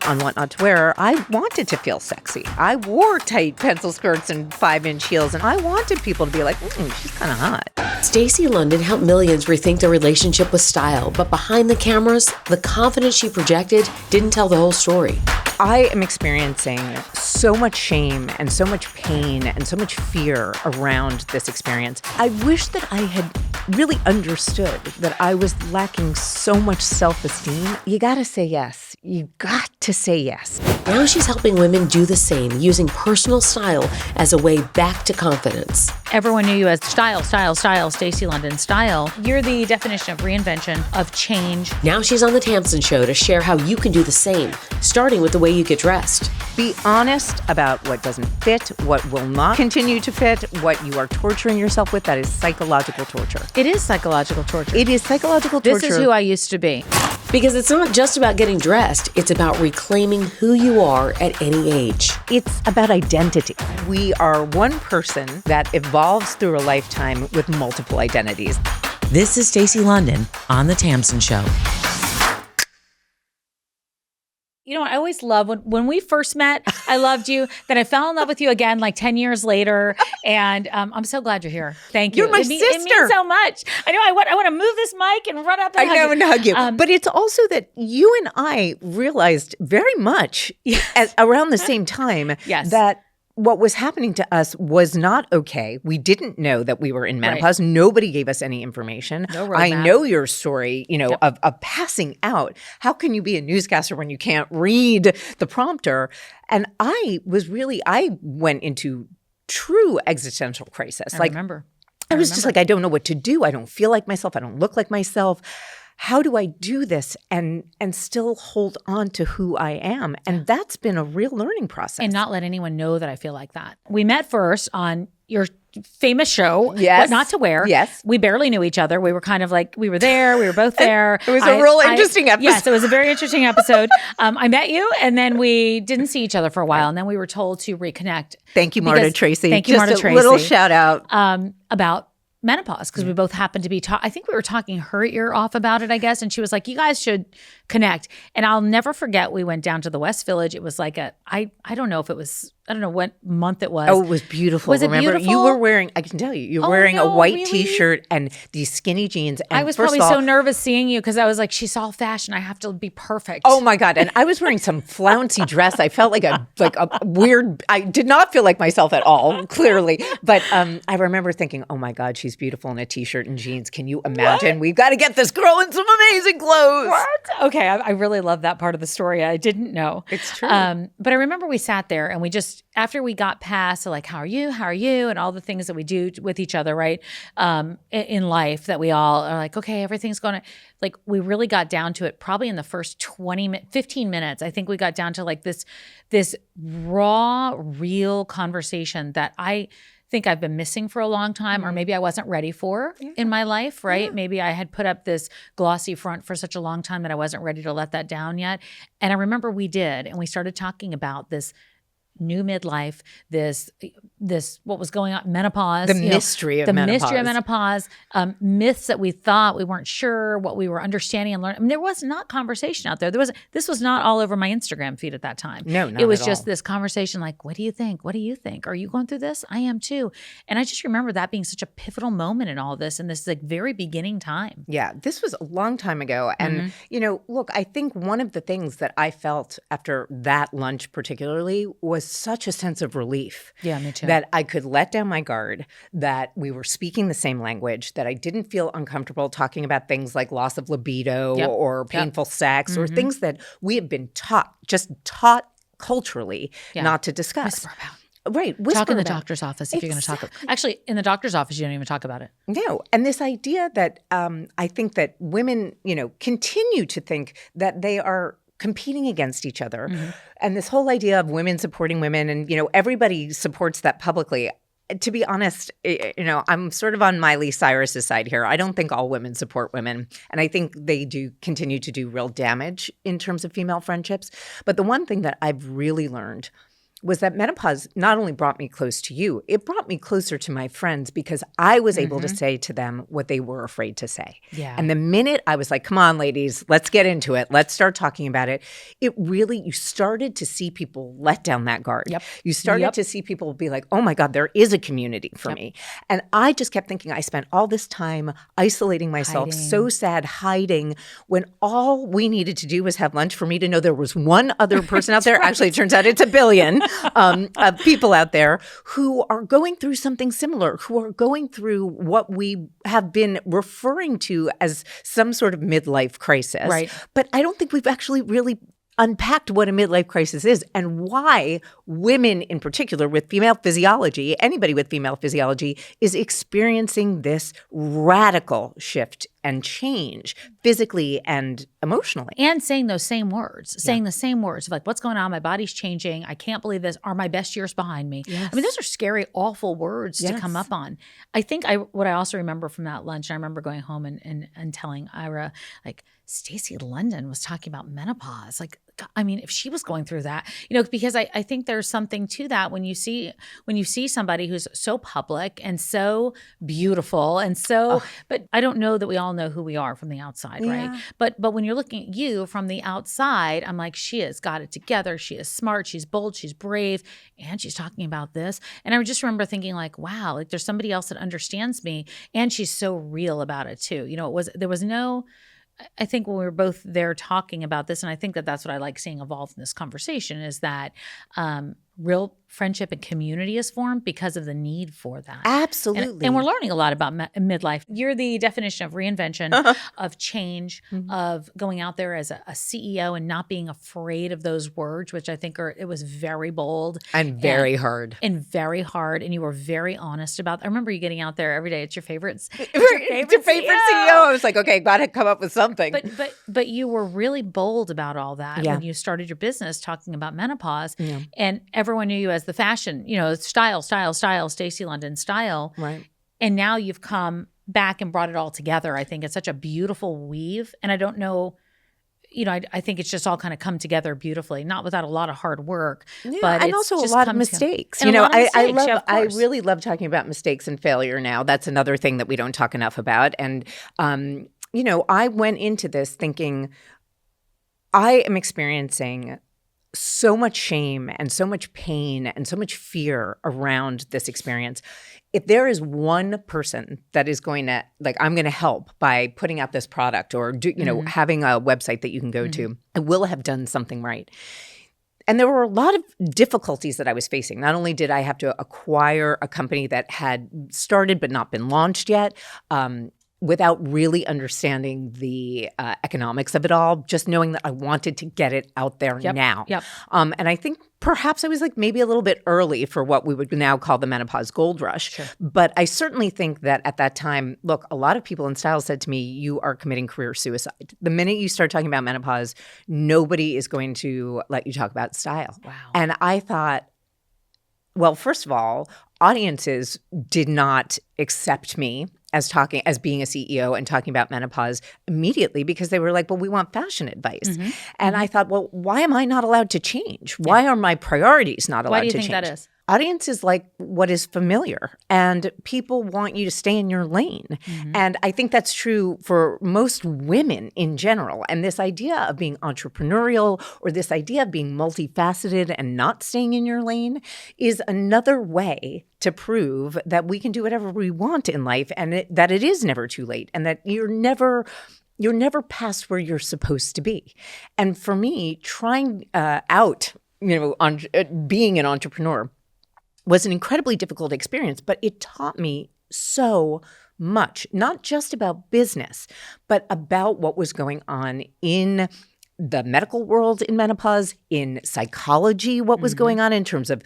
on What Not to Wear, I wanted to feel sexy. I wore tight pencil skirts and 5-inch heels, and I wanted people to be like, she's kind of hot. Stacy London helped millions rethink their relationship with style, but behind the cameras, the confidence she projected didn't tell the whole story. I am experiencing so much shame and so much pain and so much fear around this experience. I wish that I had really understood that I was lacking so much self-esteem. You gotta say yes. You got to say yes. Now she's helping women do the same, using personal style as a way back to confidence. Everyone knew you as style, Stacy London style. You're the definition of reinvention, of change. Now she's on the Tamsen show to share how you can do the same, starting with the way you get dressed. Be honest about what doesn't fit, what will not continue to fit, what you are torturing yourself with. That is psychological torture. It is psychological torture. It is psychological torture. This is who I used to be. Because it's not just about getting dressed, it's about reclaiming who you are at any age. It's about identity. We are one person that evolves through a lifetime with multiple identities. This is Stacy London on The Tamsen Show. You know, I always love when we first met, I loved you. Then I fell in love with you again like 10 years later. And I'm so glad you're here. Thank you. You're my sister. It means so much. I know. I want to move this mic and run up and hug you. But it's also that you and I realized very much around the same time that what was happening to us was not okay. We didn't know that we were in menopause. Right. Nobody gave us any information. No roadmap. I know your story, of passing out. How can you be a newscaster when you can't read the prompter? And I went into true existential crisis. I remember. I was just like, I don't know what to do. I don't feel like myself. I don't look like myself. How do I do this and still hold on to who I am? And that's been a real learning process. And not let anyone know that I feel like that. We met first on your famous show, What Not to Wear. Yes. We barely knew each other. We were kind of like, we were there. We were both there. It was a real interesting episode. Yes, it was a very interesting episode. I met you and then we didn't see each other for a while. And then we were told to reconnect. Thank you, Marta Tracy. Thank you, Marta Tracy. Just a little shout out. About menopause, because we both happened to be I think we were talking her ear off about it, I guess, and she was like, you guys should connect. And I'll never forget, we went down to the West Village. It was like I don't know if it was, I don't know what month it was. Oh, it was beautiful. Was it beautiful? You were wearing, I can tell you, wearing a white T-shirt and these skinny jeans. And I was probably so nervous seeing you because I was like, she's all fashion. I have to be perfect. Oh my God. And I was wearing some flouncy dress. I felt like a weird, I did not feel like myself at all, clearly. But I remember thinking, oh my God, she's beautiful in a T-shirt and jeans. Can you imagine? We've got to get this girl in some amazing clothes. What? Okay. I really love that part of the story. I didn't know. It's true. But I remember we sat there and we just, after we got past, like, how are you? How are you? And all the things that we do with each other, right? In life that we all are like, okay, everything's going to, like, we really got down to it probably in the first 15 minutes. I think we got down to like this raw, real conversation that I think I've been missing for a long time, or maybe I wasn't ready for in my life, right? Yeah. Maybe I had put up this glossy front for such a long time that I wasn't ready to let that down yet. And I remember we did, and we started talking about this new midlife, this what was going on, menopause, the mystery of menopause, myths that we thought we weren't sure what we were understanding and learning. I mean, there was not conversation out there. This was not all over my Instagram feed at that time. No, not it was at just all. This conversation like, what do you think? What do you think? Are you going through this? I am too. And I just remember that being such a pivotal moment in all this, and this like very beginning time. Yeah, this was a long time ago. And, look, I think one of the things that I felt after that lunch particularly was such a sense of relief. Yeah, me too. That I could let down my guard, that we were speaking the same language, that I didn't feel uncomfortable talking about things like loss of libido or painful sex or things that we have been taught culturally not to discuss. Whisper about. Right. Talk in the doctor's office if you're going to talk. Actually, in the doctor's office, you don't even talk about it. No. And this idea that I think that women, continue to think that they are competing against each other. And this whole idea of women supporting women and, everybody supports that publicly. To be honest, I'm sort of on Miley Cyrus's side here. I don't think all women support women. And I think they do continue to do real damage in terms of female friendships. But the one thing that I've really learned was that menopause not only brought me close to you, it brought me closer to my friends because I was able to say to them what they were afraid to say. Yeah. And the minute I was like, come on, ladies, let's get into it. Let's start talking about it. It really, you started to see people let down that guard. Yep. You started to see people be like, oh my God, there is a community for me. And I just kept thinking I spent all this time isolating myself, so sad, hiding, when all we needed to do was have lunch for me to know there was one other person out there. Actually, it turns out it's a billion of people out there who are going through something similar, who are going through what we have been referring to as some sort of midlife crisis. Right. But I don't think we've actually really unpacked what a midlife crisis is and why women in particular with female physiology, anybody with female physiology, is experiencing this radical shift and change physically and emotionally. And saying those same words, saying the same words of like, what's going on? My body's changing. I can't believe this. Are my best years behind me? Yes. I mean, those are scary, awful words to come up on. I think what I also remember from that lunch, I remember going home and telling Ira, like, Stacy London was talking about menopause. Like, I mean, if she was going through that, because I think there's something to that when you see somebody who's so public and so beautiful and so, but I don't know that we all know who we are from the outside, right? But when you're looking at you from the outside, I'm like, she has got it together. She is smart. She's bold. She's brave. And she's talking about this. And I just remember thinking like, wow, like there's somebody else that understands me. And she's so real about it too. There was no, I think when we were both there talking about this, and I think that that's what I like seeing evolve in this conversation, is that real friendship and community is formed because of the need for that. Absolutely. And we're learning a lot about midlife. You're the definition of reinvention, of change, of going out there as a CEO and not being afraid of those words, which I think it was very bold. And very hard. And very hard. And you were very honest about I remember you getting out there every day. It's your favorite. It's your favorite CEO. I was like, okay, got to come up with something. But you were really bold about all that when you started your business talking about menopause. Yeah. And everyone knew you as the fashion, style, Stacy London style. Right. And now you've come back and brought it all together. I think it's such a beautiful weave. And I don't know, I think it's just all kind of come together beautifully, not without a lot of hard work, but and also a lot of mistakes. I really love talking about mistakes and failure now. That's another thing that we don't talk enough about. And, I went into this thinking I am experiencing so much shame and so much pain and so much fear around this experience. If there is one person that is going to, I'm going to help by putting out this product or, having a website that you can go to, I will have done something right. And there were a lot of difficulties that I was facing. Not only did I have to acquire a company that had started but not been launched yet, without really understanding the economics of it all, just knowing that I wanted to get it out there now. Yep. And I think perhaps I was maybe a little bit early for what we would now call the menopause gold rush. Sure. But I certainly think that at that time, look, a lot of people in style said to me, you are committing career suicide. The minute you start talking about menopause, nobody is going to let you talk about style. Wow. And I thought, well, first of all, audiences did not accept me as being a CEO and talking about menopause immediately because they were like, well, we want fashion advice. And I thought, well, why am I not allowed to change? Why are my priorities not allowed to change? Why do you think that is? Audiences like what is familiar, and people want you to stay in your lane. And I think that's true for most women in general. And this idea of being entrepreneurial or this idea of being multifaceted and not staying in your lane is another way to prove that we can do whatever we want in life and that it is never too late and that you're never past where you're supposed to be. And for me, trying out, being an entrepreneur was an incredibly difficult experience, but it taught me so much, not just about business, but about what was going on in the medical world in menopause, in psychology, what was going on in terms of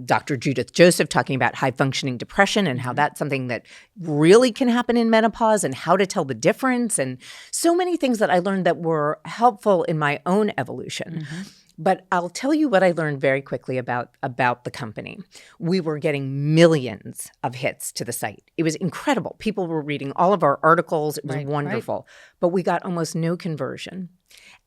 Dr. Judith Joseph talking about high-functioning depression and how that's something that really can happen in menopause and how to tell the difference, and so many things that I learned that were helpful in my own evolution. But I'll tell you what I learned very quickly about the company. We were getting millions of hits to the site. It was incredible. People were reading all of our articles. It was wonderful. But we got almost no conversion.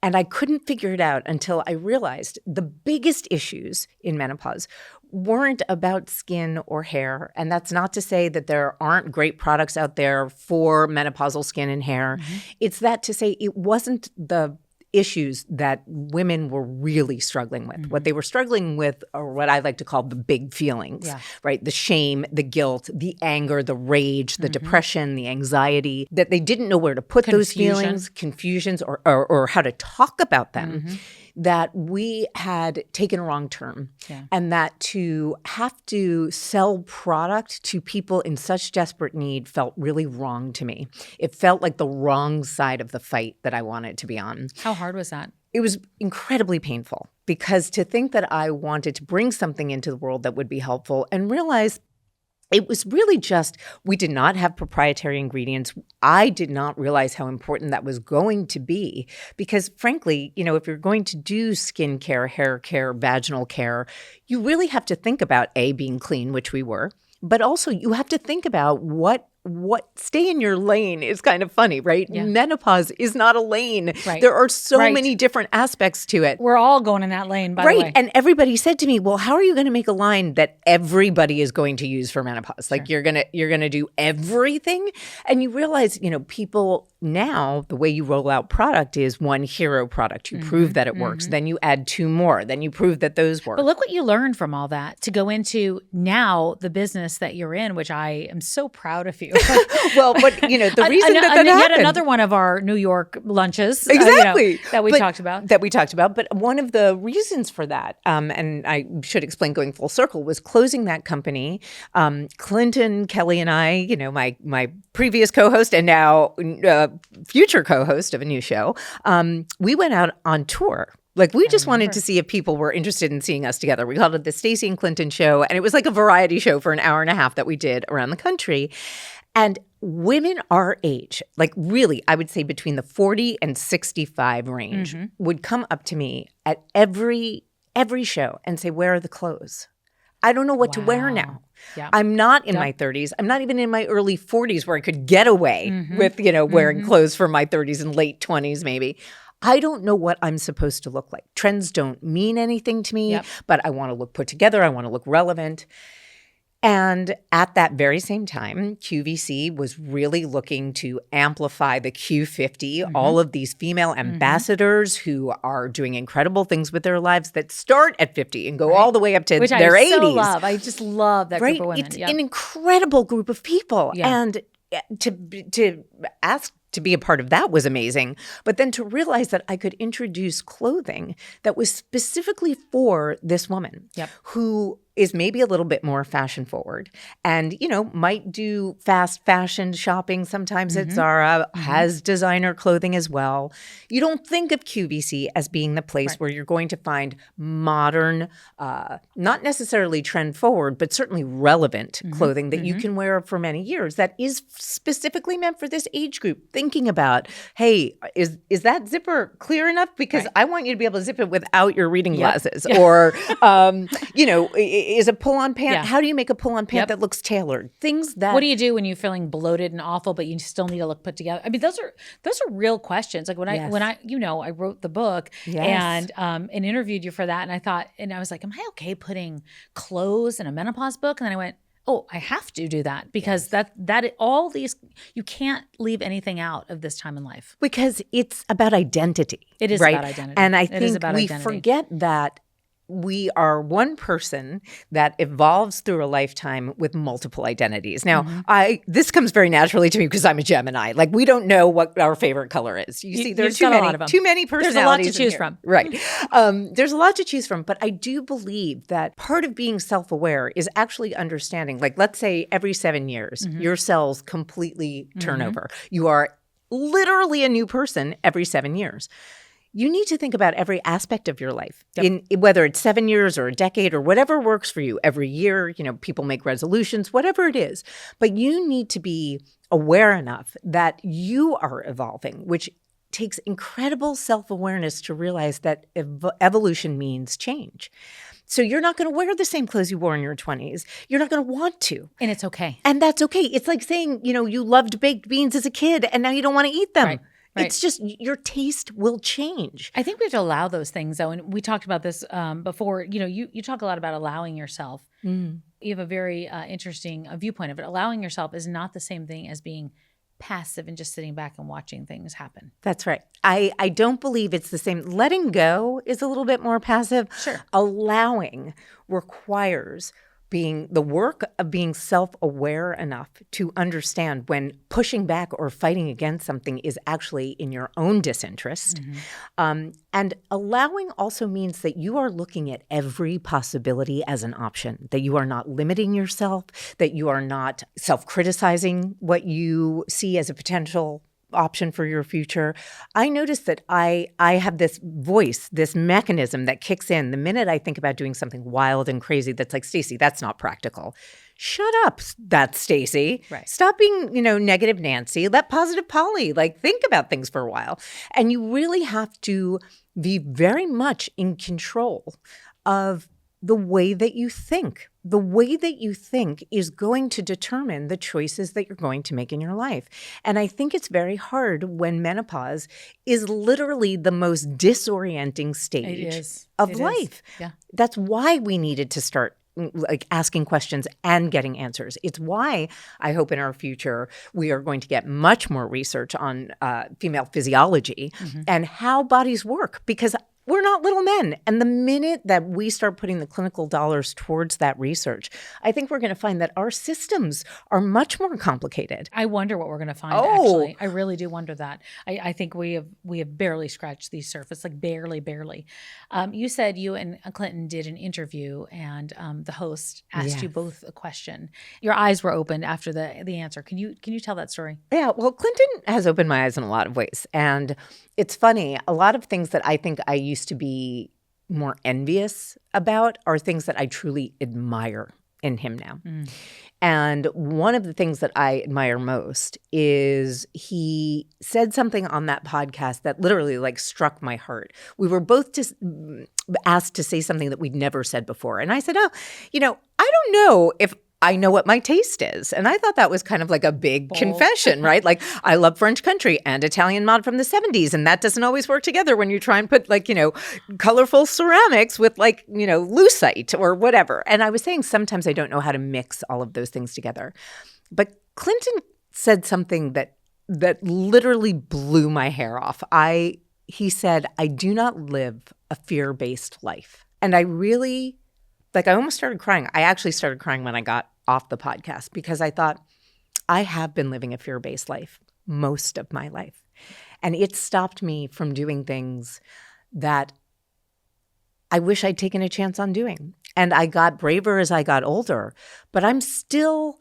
And I couldn't figure it out until I realized the biggest issues in menopause weren't about skin or hair. And that's not to say that there aren't great products out there for menopausal skin and hair. It's that to say it wasn't the issues that women were really struggling with. What they were struggling with are what I like to call the big feelings, right? The shame, the guilt, the anger, the rage, the depression, the anxiety, that they didn't know where to put those feelings, confusions, or how to talk about them, that we had taken a wrong turn. And that to have to sell product to people in such desperate need felt really wrong to me. It felt like the wrong side of the fight that I wanted to be on. How hard was that? It was incredibly painful, because to think that I wanted to bring something into the world that would be helpful and realize it was really just, we did not have proprietary ingredients. I did not realize how important that was going to be, because frankly, if you're going to do skincare, hair care, vaginal care, you really have to think about being clean, which we were, but also you have to think about what stay in your lane is kind of funny, right? Menopause is not a lane. There are so many different aspects to it. We're all going in that lane, by the way. And everybody said to me, well, how are you going to make a line that everybody is going to use for menopause? Like you're going to do everything? And you realize, people now, the way you roll out product is one hero product. You prove that it works. Then you add two more. Then you prove that those work. But look what you learned from all that to go into now the business that you're in, which I am so proud of you. Well, but the reason that happened. Yet another one of our New York lunches, that we talked about. But one of the reasons for that, and I should explain going full circle, was closing that company. Clinton, Kelly, and I, my previous co-host and now future co-host of a new show, we went out on tour. Like we just wanted to see if people were interested in seeing us together. We called it the Stacy and Clinton Show, and it was like a variety show for an hour and a half that we did around the country. And women our age, like really, I would say between the 40 and 65 range, would come up to me at every show and say, "Where are the clothes? I don't know what to wear now." I'm not in my 30s. I'm not even in my early 40s where I could get away with, wearing clothes from my 30s and late 20s maybe. I don't know what I'm supposed to look like. Trends don't mean anything to me, but I want to look put together. I want to look relevant. And at that very same time, QVC was really looking to amplify the Q50, all of these female ambassadors who are doing incredible things with their lives that start at 50 and go all the way up to their 80s. So love. I just love that group of women. It's an incredible group of people. And to ask to be a part of that was amazing. But then to realize that I could introduce clothing that was specifically for this woman who is maybe a little bit more fashion forward and, might do fast fashion shopping sometimes at Zara, has designer clothing as well. You don't think of QVC as being the place where you're going to find modern, not necessarily trend forward, but certainly relevant clothing that you can wear for many years that is specifically meant for this age group. Thinking about, hey, is that zipper clear enough? Because I want you to be able to zip it without your reading glasses. Or, is a pull-on pant, how do you make a pull-on pant that looks tailored? Things that... What do you do when you're feeling bloated and awful, but you still need to look put together? I mean, those are real questions. Like when I I wrote the book and interviewed you for that, and I was like, am I okay putting clothes in a menopause book? And then I went, oh, I have to do that because all these, you can't leave anything out of this time in life. Because it's about identity. It is about identity. And I think we forget that we are one person that evolves through a lifetime with multiple identities. Now, this comes very naturally to me because I'm a Gemini. Like, we don't know what our favorite color is. You see, there's too many personalities. There's a lot to choose from. Right. There's a lot to choose from. But I do believe that part of being self-aware is actually understanding, like, let's say every 7 years, your cells completely turn over. You are literally a new person every 7 years. You need to think about every aspect of your life, in whether it's 7 years or a decade or whatever works for you. Every year, people make resolutions, whatever it is. But you need to be aware enough that you are evolving, which takes incredible self-awareness to realize that evolution means change. So you're not going to wear the same clothes you wore in your 20s. You're not going to want to. And it's okay. And that's okay. It's like saying, you loved baked beans as a kid and now you don't want to eat them. Right. Right. It's just your taste will change. I think we have to allow those things, though. And we talked about this before. You talk a lot about allowing yourself. You have a very interesting viewpoint of it. Allowing yourself is not the same thing as being passive and just sitting back and watching things happen. That's right. I don't believe it's the same. Letting go is a little bit more passive. Sure. Allowing requires being the work of being self-aware enough to understand when pushing back or fighting against something is actually in your own disinterest. And allowing also means that you are looking at every possibility as an option, that you are not limiting yourself, that you are not self-criticizing what you see as a potential option for your future. I noticed that I have this voice, this mechanism that kicks in the minute I think about doing something wild and crazy that's like, Stacy, that's not practical. Shut up, that's Stacy. Right. Stop being, negative Nancy. Let positive Polly, think about things for a while. And you really have to be very much in control of the way that you think. The way that you think is going to determine the choices that you're going to make in your life. And I think it's very hard when menopause is literally the most disorienting stage of life. Yeah. That's why we needed to start asking questions and getting answers. It's why I hope in our future we are going to get much more research on female physiology and how bodies work, because we're not little men. And the minute that we start putting the clinical dollars towards that research, I think we're going to find that our systems are much more complicated. I wonder what we're going to find, actually. I really do wonder that. I think we have barely scratched the surface, barely. You said you and Clinton did an interview, and the host asked you both a question. Your eyes were opened after the answer. Can you tell that story? Yeah, well, Clinton has opened my eyes in a lot of ways. And it's funny, a lot of things that I think I used to be more envious about are things that I truly admire in him now. And one of the things that I admire most is he said something on that podcast that literally struck my heart. We were both just asked to say something that we'd never said before. And I said, I don't know if I know what my taste is. And I thought that was kind of like a big confession, right? I love French country and Italian mod from the 70s. And that doesn't always work together when you try and put colorful ceramics with lucite or whatever. And I was saying sometimes I don't know how to mix all of those things together. But Clinton said something that literally blew my hair off. He said, I do not live a fear-based life. And I really... I almost started crying. I actually started crying when I got off the podcast because I thought, I have been living a fear-based life most of my life. And it stopped me from doing things that I wish I'd taken a chance on doing. And I got braver as I got older, but I'm still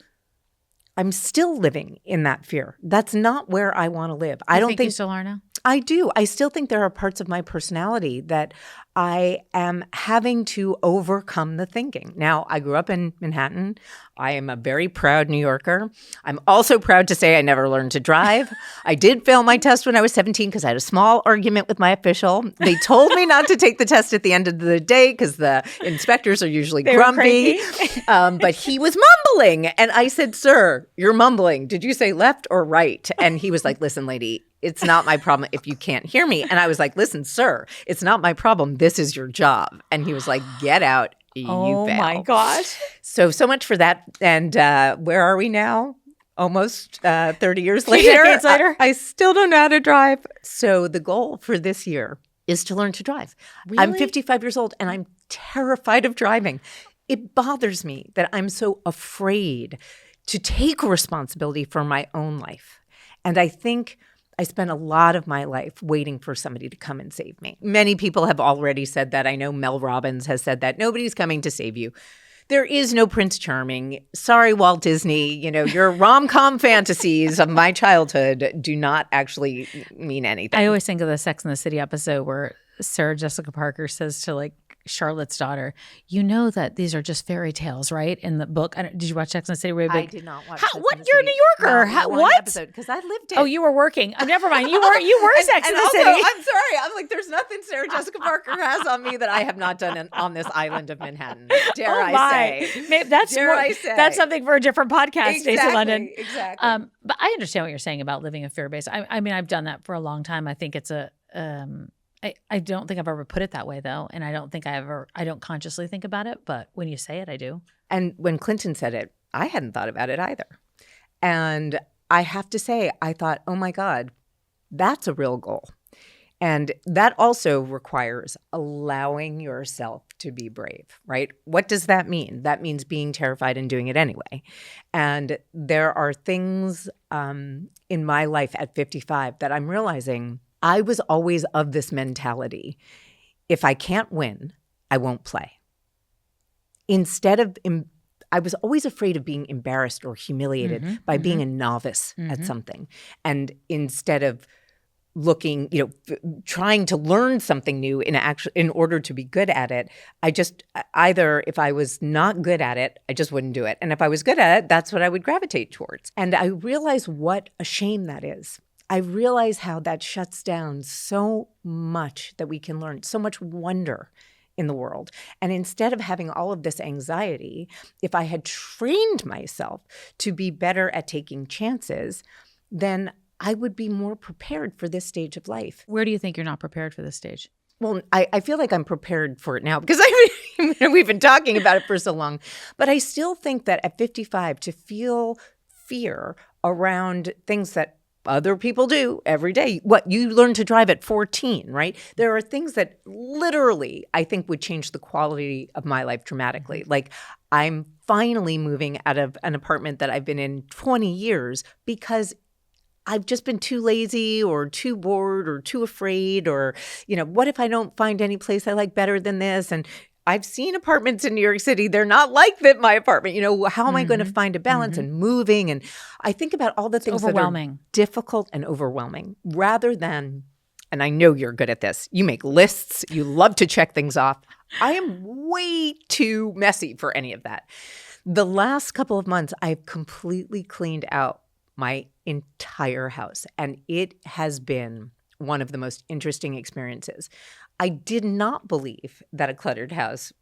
living in that fear. That's not where I want to live. I don't think you still are now? I do. I still think there are parts of my personality that I am having to overcome the thinking. Now, I grew up in Manhattan. I am a very proud New Yorker. I'm also proud to say I never learned to drive. I did fail my test when I was 17 because I had a small argument with my official. They told me not to take the test at the end of the day because the inspectors are usually grumpy. But he was mumbling. And I said, sir, you're mumbling. Did you say left or right? And he was like, listen, lady, it's not my problem if you can't hear me. And I was like, listen, sir, it's not my problem. This is your job. And he was like, get out. You oh fail. My gosh. So much for that. And where are we now? Almost 30 years later. Decades later. I still don't know how to drive. So the goal for this year is to learn to drive. Really? I'm 55 years old and I'm terrified of driving. It bothers me that I'm so afraid to take responsibility for my own life. And I think I spent a lot of my life waiting for somebody to come and save me. Many people have already said that. I know Mel Robbins has said that. Nobody's coming to save you. There is no Prince Charming. Sorry, Walt Disney. Your rom-com fantasies of my childhood do not actually mean anything. I always think of the Sex and the City episode where Sarah Jessica Parker says to Charlotte's daughter, you know that these are just fairy tales, right? In the book. Did you watch Sex and the City? I did not watch. What? You're a New Yorker. What? Because I lived it. Oh, you were working. Never mind. You were Sex and the also, City. I'm sorry. I'm like, there's nothing Sarah Jessica Parker has on me that I have not done on this island of Manhattan. Dare I say? Maybe that's that's something for a different podcast, Stacy London. Exactly. But I understand what you're saying about living a fear-based. I mean, I've done that for a long time. I think it's a. I don't think I've ever put it that way though, and I don't consciously think about it. But when you say it, I do. And when Clinton said it, I hadn't thought about it either. And I have to say, I thought, oh my God, that's a real goal. And that also requires allowing yourself to be brave, right? What does that mean? That means being terrified and doing it anyway. And there are things in my life at 55 that I'm realizing I was always of this mentality. If I can't win, I won't play. I was always afraid of being embarrassed or humiliated by being a novice at something. And instead of looking, trying to learn something new in order to be good at it, I just either if I was not good at it, I just wouldn't do it. And if I was good at it, that's what I would gravitate towards. And I realized what a shame that is. I realize how that shuts down so much that we can learn, so much wonder in the world. And instead of having all of this anxiety, if I had trained myself to be better at taking chances, then I would be more prepared for this stage of life. Where do you think you're not prepared for this stage? Well, I feel like I'm prepared for it now because we've been talking about it for so long. But I still think that at 55, to feel fear around things that other people do every day. What you learn to drive at 14, right? There are things that literally I think would change the quality of my life dramatically. Like I'm finally moving out of an apartment that I've been in 20 years because I've just been too lazy or too bored or too afraid or, what if I don't find any place I like better than this? And I've seen apartments in New York City. They're not like my apartment. How am I going to find a balance and moving? And I think about all the things that are difficult and overwhelming rather than, and I know you're good at this, you make lists, you love to check things off. I am way too messy for any of that. The last couple of months, I've completely cleaned out my entire house, and it has been one of the most interesting experiences. I did not believe that a cluttered house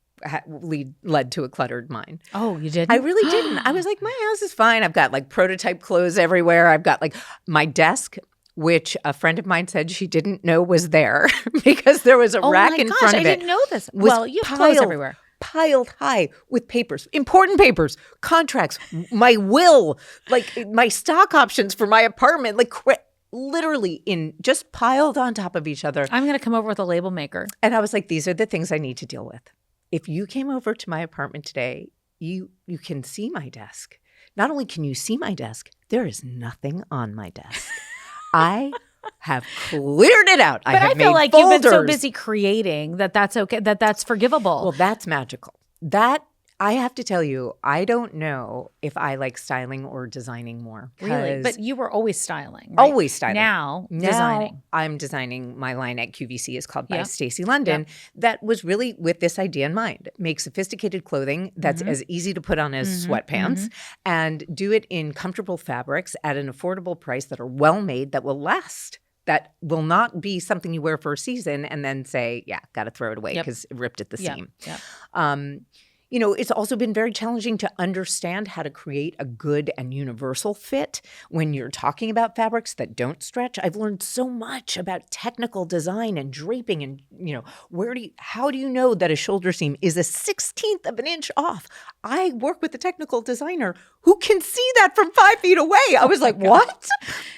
led to a cluttered mind. Oh, you didn't? I really didn't. I was like, my house is fine. I've got like prototype clothes everywhere. I've got like my desk, which a friend of mine said she didn't know was there because there was a rack in front of it. I didn't know this. Well, you have clothes everywhere. Piled high with papers, important papers, contracts, my will, like my stock options for my apartment, like literally just piled on top of each other. I'm going to come over with a label maker. And I was like, these are the things I need to deal with. If you came over to my apartment today, you can see my desk. Not only can you see my desk, there is nothing on my desk. I have cleared it out. But I feel like you've been so busy creating that's okay, that's forgivable. Well, that's magical. That I have to tell you, I don't know if I like styling or designing more. Really? But you were always styling, right? Always styling. Now designing. I'm designing my line at QVC is called by Stacy London. That was really with this idea in mind. Make sophisticated clothing that's as easy to put on as sweatpants and do it in comfortable fabrics at an affordable price that are well made, that will last. That will not be something you wear for a season and then say, got to throw it away because it ripped at the seam. It's also been very challenging to understand how to create a good and universal fit when you're talking about fabrics that don't stretch. I've learned so much about technical design and draping and, how do you know that a shoulder seam is a 16th of an inch off? I work with a technical designer who can see that from 5 feet away. I was like, what?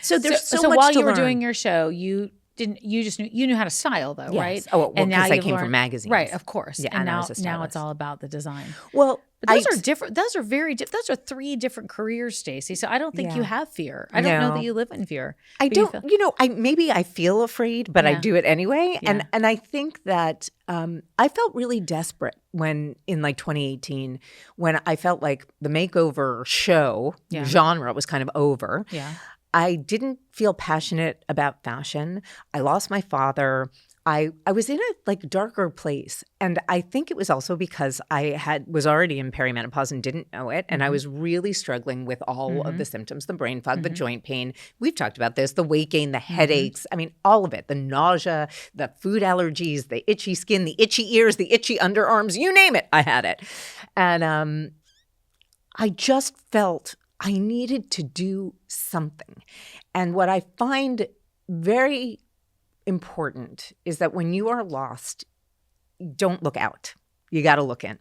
So there's so much to learn. So while you were doing your show, you knew how to style though, right? Oh, well, because I came from magazines. Right, of course. Yeah, and I was a stylist. now it's all about the design. Well, but those are different. Those are 3 different careers, Stacy. So I don't think you have fear. I don't know that you live in fear. I don't. Maybe I feel afraid, but I do it anyway. Yeah. And I think that I felt really desperate when in like 2018, when I felt like the makeover show genre was kind of over. Yeah. I didn't feel passionate about fashion. I lost my father. I was in a like darker place. And I think it was also because I was already in perimenopause and didn't know it. And I was really struggling with all of the symptoms, the brain fog, the joint pain. We've talked about this, the weight gain, the headaches. I mean, all of it, the nausea, the food allergies, the itchy skin, the itchy ears, the itchy underarms, you name it, I had it. And I just felt I needed to do something. And what I find very important is that when you are lost, don't look out. You got to look in.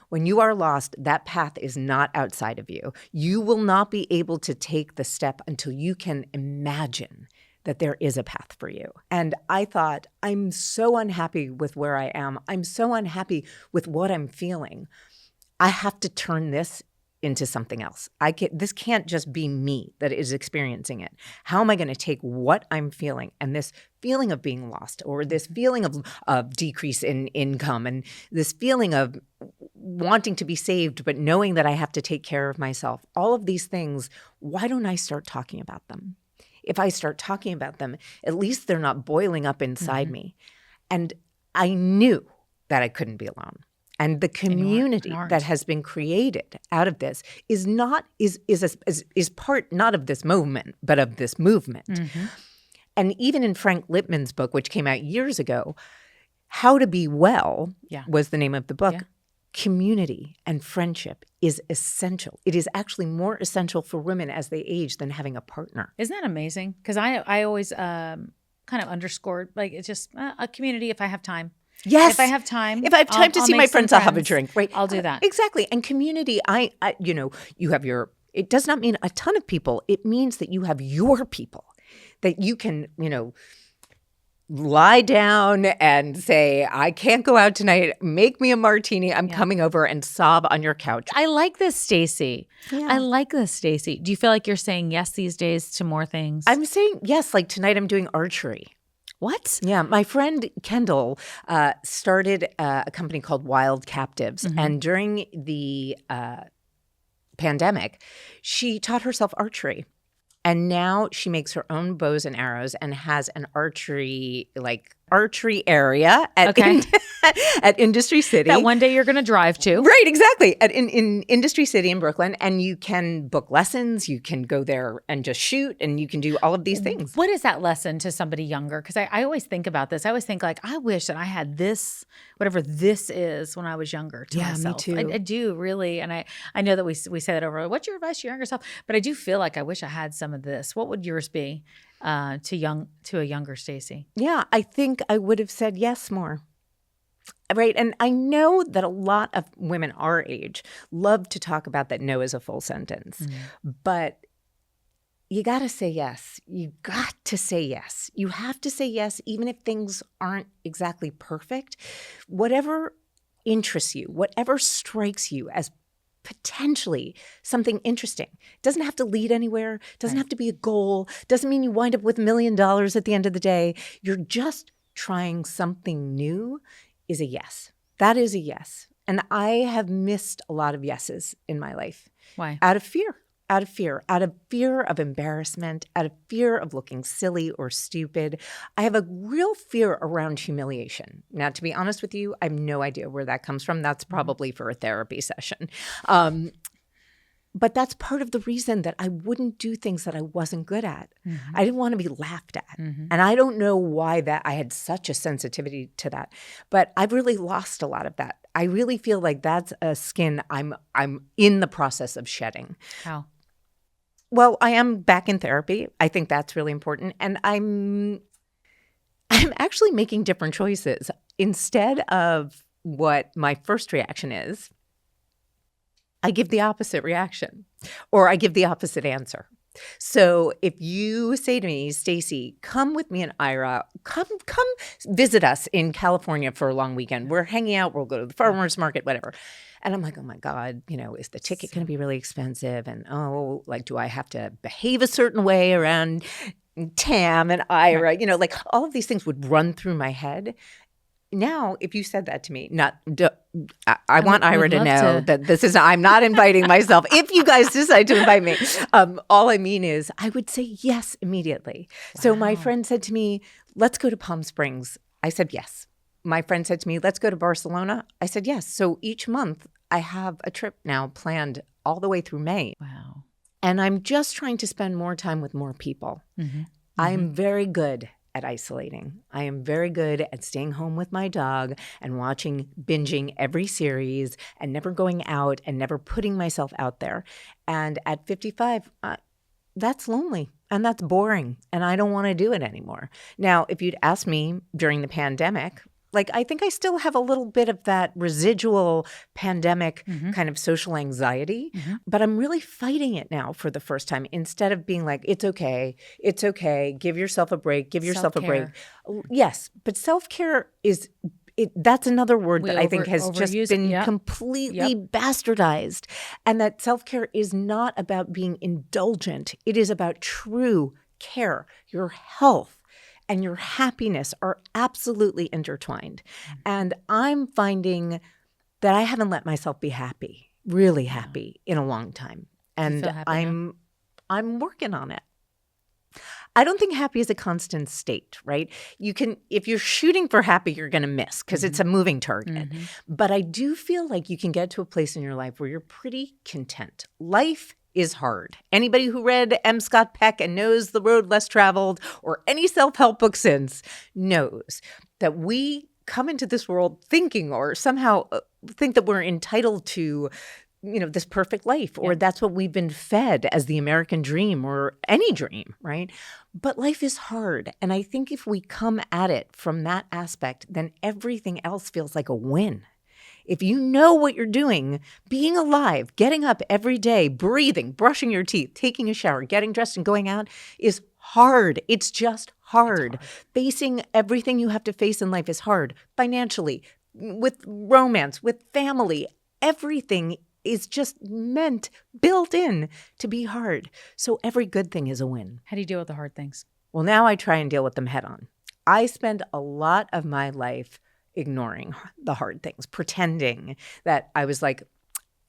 When you are lost, that path is not outside of you. You will not be able to take the step until you can imagine that there is a path for you. And I thought, I'm so unhappy with where I am. I'm so unhappy with what I'm feeling. I have to turn this into something else. This can't just be me that is experiencing it. How am I going to take what I'm feeling and this feeling of being lost, or this feeling of decrease in income, and this feeling of wanting to be saved but knowing that I have to take care of myself, all of these things, why don't I start talking about them? If I start talking about them, at least they're not boiling up inside me. And I knew that I couldn't be alone. And the community that has been created out of this is part not of this movement, but of this movement. And even in Frank Lipman's book, which came out years ago, How to Be Well was the name of the book. Community and friendship is essential. It is actually more essential for women as they age than having a partner. Isn't that amazing? Because I always kind of underscored, like, it's just a community if I have time. Yes. If I have time. If I have time to see my friends, I'll have a drink. Right. I'll do that. Exactly. And community, you have it does not mean a ton of people. It means that you have your people that you can, lie down and say, I can't go out tonight. Make me a martini. I'm coming over, and sob on your couch. I like this, Stacy. Yeah. I like this, Stacy. Do you feel like you're saying yes these days to more things? I'm saying yes. Like tonight I'm doing archery. What? Yeah. My friend Kendall started a company called Wild Captives. And during the pandemic, she taught herself archery. And now she makes her own bows and arrows and has an archery area at at Industry City. That one day you're going to drive to. Right, exactly. In Industry City in Brooklyn. And you can book lessons. You can go there and just shoot. And you can do all of these things. What is that lesson to somebody younger? Because I always think about this. I always think I wish that I had this, whatever this is, when I was younger to myself. Me too. I do really. And I know that we say that over, what's your advice to your younger self? But I do feel like I wish I had some of this. What would yours be to a younger Stacy? Yeah, I think I would have said yes more. Right. And I know that a lot of women our age love to talk about that no is a full sentence. But you got to say yes. You got to say yes. You have to say yes, even if things aren't exactly perfect. Whatever interests you, whatever strikes you as potentially something interesting. It doesn't have to lead anywhere. It doesn't have to be a goal. It doesn't mean you wind up with $1 million at the end of the day. You're just trying something new is a yes. That is a yes. And I have missed a lot of yeses in my life. Why? Out of fear. Out of fear of embarrassment, out of fear of looking silly or stupid. I have a real fear around humiliation. Now, to be honest with you, I have no idea where that comes from. That's probably for a therapy session. But that's part of the reason that I wouldn't do things that I wasn't good at. I didn't want to be laughed at. And I don't know why that I had such a sensitivity to that. But I've really lost a lot of that. I really feel like that's a skin I'm in the process of shedding. How? Well, I am back in therapy. I think that's really important. And I'm actually making different choices. Instead of what my first reaction is, I give the opposite reaction, or I give the opposite answer. So if you say to me, Stacy, come with me and Ira, come visit us in California for a long weekend. We're hanging out. We'll go to the farmer's market, whatever. And I'm like, oh my God, is the ticket going to be really expensive? And do I have to behave a certain way around Tam and Ira? All of these things would run through my head. Now, if you said that to me, I want Ira to know that I'm not inviting myself. If you guys decide to invite me, all I mean is I would say yes immediately. Wow. So my friend said to me, let's go to Palm Springs. I said yes. My friend said to me, let's go to Barcelona. I said yes. So each month I have a trip now planned all the way through May. Wow. And I'm just trying to spend more time with more people. Mm-hmm. I'm very good at isolating. I am very good at staying home with my dog and binging every series and never going out and never putting myself out there. And at 55, that's lonely and that's boring and I don't want to do it anymore. Now, if you'd asked me during the pandemic, I think I still have a little bit of that residual pandemic kind of social anxiety, but I'm really fighting it now for the first time instead of being like, it's okay, give yourself a break, Self-care. Yes, but self-care that's another word that I think has just been completely bastardized. And that self-care is not about being indulgent. It is about true care. Your health and your happiness are absolutely intertwined. And I'm finding that I haven't let myself be happy, really happy, in a long time. And I'm working on it. I don't think happy is a constant state, right? If you're shooting for happy, you're going to miss because it's a moving target. But I do feel like you can get to a place in your life where you're pretty content. Life is hard. Anybody who read M. Scott Peck and knows The Road Less Traveled or any self-help book since knows that we come into this world thinking or somehow think that we're entitled to this perfect life, or that's what we've been fed as the American dream or any dream, right? But life is hard. And I think if we come at it from that aspect, then everything else feels like a win. If you know what you're doing, being alive, getting up every day, breathing, brushing your teeth, taking a shower, getting dressed and going out is hard. It's just hard. Facing everything you have to face in life is hard. Financially, with romance, with family, everything is just built in to be hard. So every good thing is a win. How do you deal with the hard things? Well, now I try and deal with them head on. I spend a lot of my life ignoring the hard things, pretending that I was like,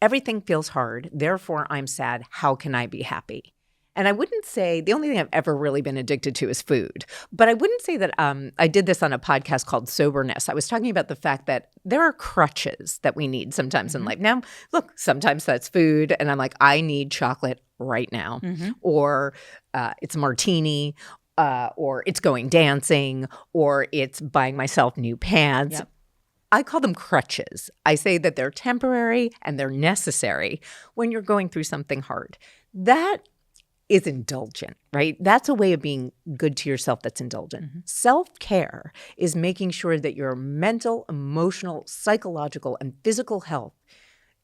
everything feels hard, therefore I'm sad. How can I be happy? And I wouldn't say the only thing I've ever really been addicted to is food. But I wouldn't say that I did this on a podcast called Soberness. I was talking about the fact that there are crutches that we need sometimes in life. Now, look, sometimes that's food. And I'm like, I need chocolate right now. Or it's martini. Or it's going dancing. Or it's buying myself new pants. I call them crutches. I say that they're temporary and they're necessary when you're going through something hard. That is indulgent, right? That's a way of being good to yourself that's indulgent. Self-care is making sure that your mental, emotional, psychological, and physical health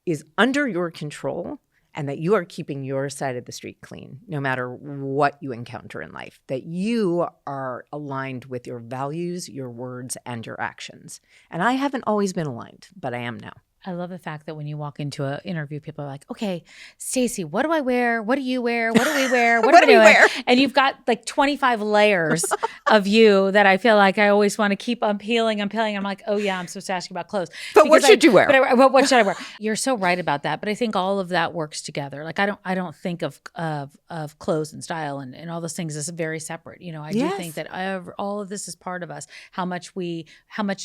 is under your control and that you are keeping your side of the street clean no matter what you encounter in life, that you are aligned with your values, your words, and your actions. And I haven't always been aligned, but I am now. I love the fact that when you walk into an interview, people are like, okay, Stacy, what do I wear? What do you wear? What do we wear? What do we wear? And you've got like 25 layers of you that I feel like I always want to keep unpeeling. I'm like, oh yeah, I'm supposed to ask you about clothes. But what should you wear? But what should I wear? You're so right about that. But I think all of that works together. Like I don't think of clothes and style and all those things as very separate. I do think that all of this is part of us. How much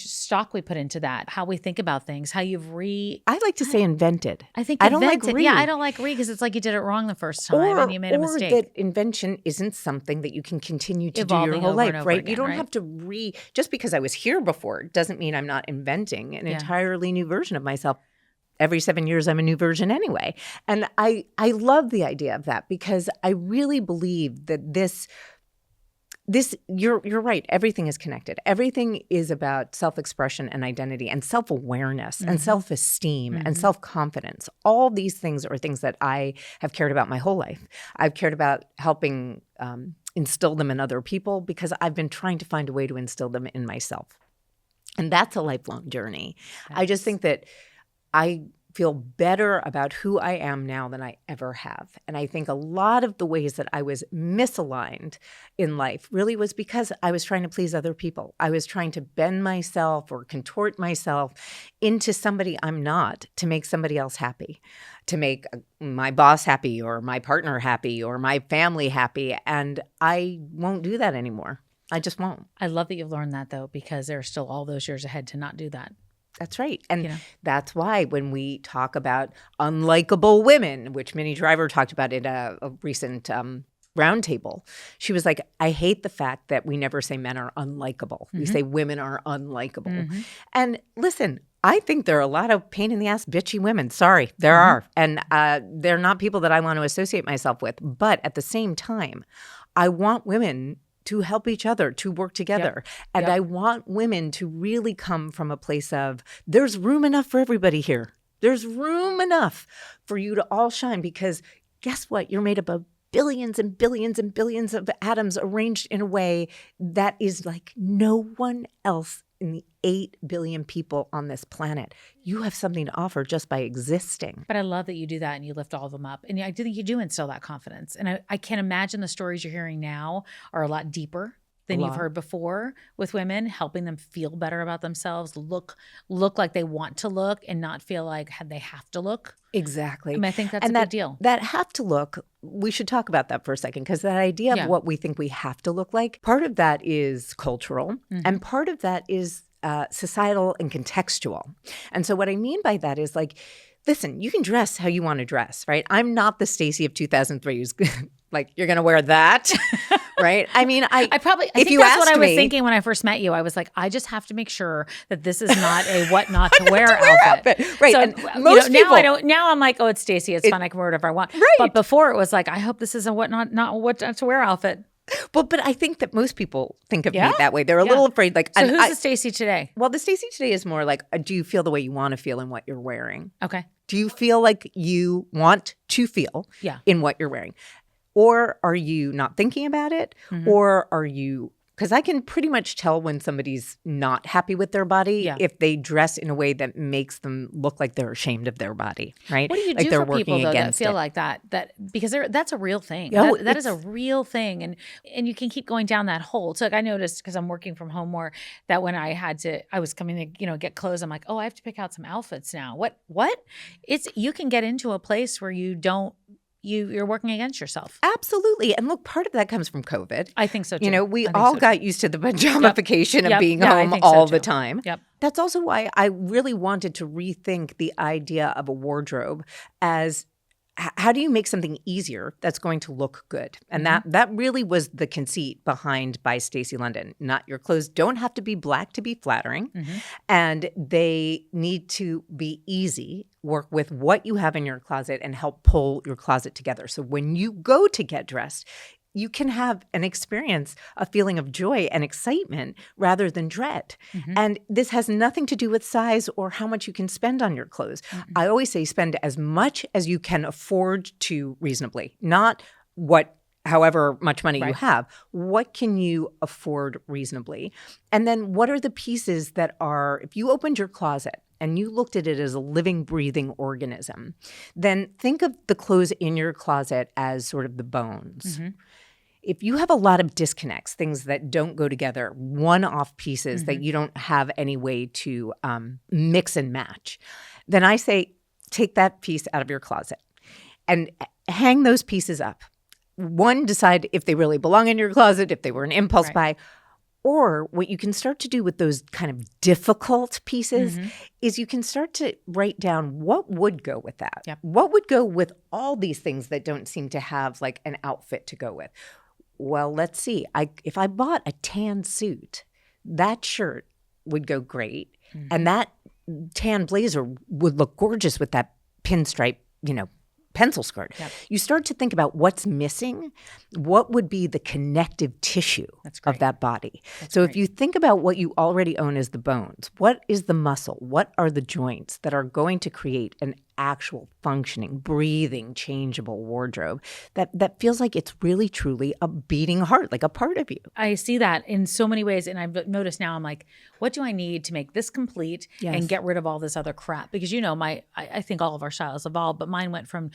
stock we put into that, how we think about things, how you've I like to say invented. I think I don't like re. Yeah, I don't like re because it's like you did it wrong the first time and you made a mistake. Or that invention isn't something that you can continue to do your whole life, right? You don't have to just because I was here before doesn't mean I'm not inventing an entirely new version of myself. Every 7 years, I'm a new version anyway. And I love the idea of that because I really believe that this you're right. Everything is connected. Everything is about self-expression and identity and self-awareness and self-esteem and self-confidence. All these things are things that I have cared about my whole life. I've cared about helping instill them in other people because I've been trying to find a way to instill them in myself. And that's a lifelong journey. Yes. I just think that I feel better about who I am now than I ever have. And I think a lot of the ways that I was misaligned in life really was because I was trying to please other people. I was trying to bend myself or contort myself into somebody I'm not to make somebody else happy, to make my boss happy or my partner happy or my family happy. And I won't do that anymore. I just won't. I love that you've learned that though, because there are still all those years ahead to not do that. That's right. And that's why when we talk about unlikable women, which Minnie Driver talked about in a recent roundtable, she was like, I hate the fact that we never say men are unlikable. We say women are unlikable. And listen, I think there are a lot of pain in the ass bitchy women. Sorry, there are. And they're not people that I want to associate myself with. But at the same time, I want women to help each other, to work together. And I want women to really come from a place of, there's room enough for everybody here. There's room enough for you to all shine, because guess what? You're made up of billions and billions and billions of atoms arranged in a way that is like no one else in the 8 billion people on this planet. You have something to offer just by existing. But I love that you do that and you lift all of them up. And I do think you do instill that confidence. And I can't imagine the stories you're hearing now are a lot deeper than you've heard before with women, helping them feel better about themselves, look like they want to look and not feel like they have to look. Exactly. I mean, I think that's a big deal. That have to look, we should talk about that for a second, because that idea of what we think we have to look like, part of that is cultural and part of that is societal and contextual. And so what I mean by that is like, listen, you can dress how you want to dress, right? I'm not the Stacy of 2003 who's like, you're going to wear that, right? I mean, I think that's what I was thinking when I first met you. I was like, I just have to make sure that this is not a what not to wear outfit. Right. So, and most people, now I'm like, oh, it's Stacy. It's fine. I can wear whatever I want. Right. But before it was like, I hope this is a what not to wear outfit. But I think that most people think of me that way. They're a little afraid. Like, so who's the Stacy today? Well, the Stacy today is more like, do you feel the way you want to feel in what you're wearing? Okay. Do you feel like you want to feel in what you're wearing? Or are you not thinking about it? Or are you, because I can pretty much tell when somebody's not happy with their body if they dress in a way that makes them look like they're ashamed of their body, right? What do you like do they're for people though that feel it. like that? Because that's a real thing. Oh, that is a real thing, and you can keep going down that hole. So like I noticed, because I'm working from home more, that when I was coming to get clothes, I'm like, oh, I have to pick out some outfits now. What? You can get into a place where you don't. You're working against yourself. Absolutely. And look, part of that comes from COVID. I think so too. We all got used to the pajamification of being home all the time. Yep. That's also why I really wanted to rethink the idea of a wardrobe as how do you make something easier that's going to look good? And that really was the conceit behind by Stacy London. Not your clothes don't have to be black to be flattering. And they need to be easy, work with what you have in your closet and help pull your closet together. So when you go to get dressed, you can have an experience, a feeling of joy and excitement rather than dread. And this has nothing to do with size or how much you can spend on your clothes. I always say spend as much as you can afford to reasonably, not however much money you have. What can you afford reasonably? And then what are the pieces that are, if you opened your closet and you looked at it as a living, breathing organism, then think of the clothes in your closet as sort of the bones. If you have a lot of disconnects, things that don't go together, one-off pieces that you don't have any way to mix and match, then I say take that piece out of your closet and hang those pieces up. One, decide if they really belong in your closet, if they were an impulse buy. Or what you can start to do with those kind of difficult pieces is you can start to write down what would go with that. What would go with all these things that don't seem to have like an outfit to go with? Well, let's see. If I bought a tan suit, that shirt would go great. And that tan blazer would look gorgeous with that pinstripe, pencil skirt. You start to think about what's missing, what would be the connective tissue of that body. So if you think about what you already own as the bones, what is the muscle? What are the joints that are going to create an actual functioning, breathing, changeable wardrobe that feels like it's really, truly a beating heart, like a part of you? I see that in so many ways. And I've noticed now, I'm like, what do I need to make this complete and get rid of all this other crap? Because, I think all of our styles evolved, but mine went from,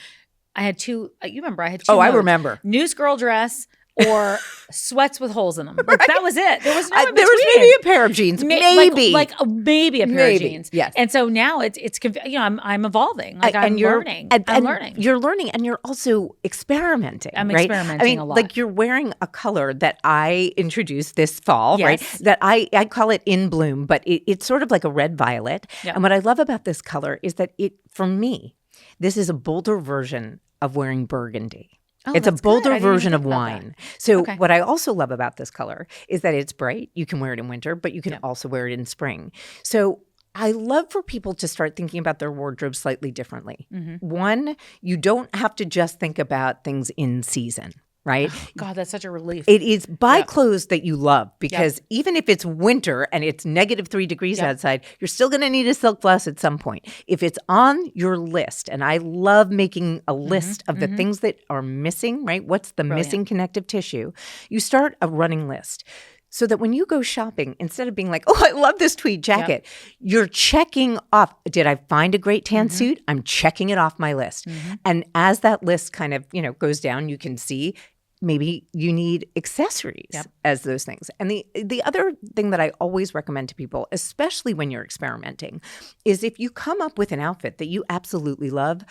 I had two. You remember I had two. Oh, I remember. News girl dress, or sweats with holes in them. Like, that was it. There was no in There was between. maybe a pair of jeans, maybe. Maybe a pair of jeans. Yes. And so now it's I'm evolving. Like, I'm learning. I'm learning. You're learning, and you're also experimenting. I'm right? experimenting a lot. Like, you're wearing a color that I introduced this fall, right? Yes. That I call it In Bloom, but it's sort of like a red violet. Yep. And what I love about this color is that for me, this is a bolder version of wearing burgundy. Oh, It's a that's bolder good. I didn't even version of think about wine. So Okay. what I also love about this color is that it's bright. You can wear it in winter, but you can also wear it in spring. So I love for people to start thinking about their wardrobe slightly differently. One, you don't have to just think about things in season. Right? God, that's such a relief. It is buy clothes that you love, because even if it's winter and it's -3 degrees outside, you're still going to need a silk blouse at some point. If it's on your list, and I love making a list of the things that are missing, right? What's the missing connective tissue? You start a running list. So that when you go shopping, instead of being like, oh, I love this tweed jacket, you're checking off, did I find a great tan suit? I'm checking it off my list. And as that list kind of, goes down, you can see maybe you need accessories as those things. And the other thing that I always recommend to people, especially when you're experimenting, is if you come up with an outfit that you absolutely love,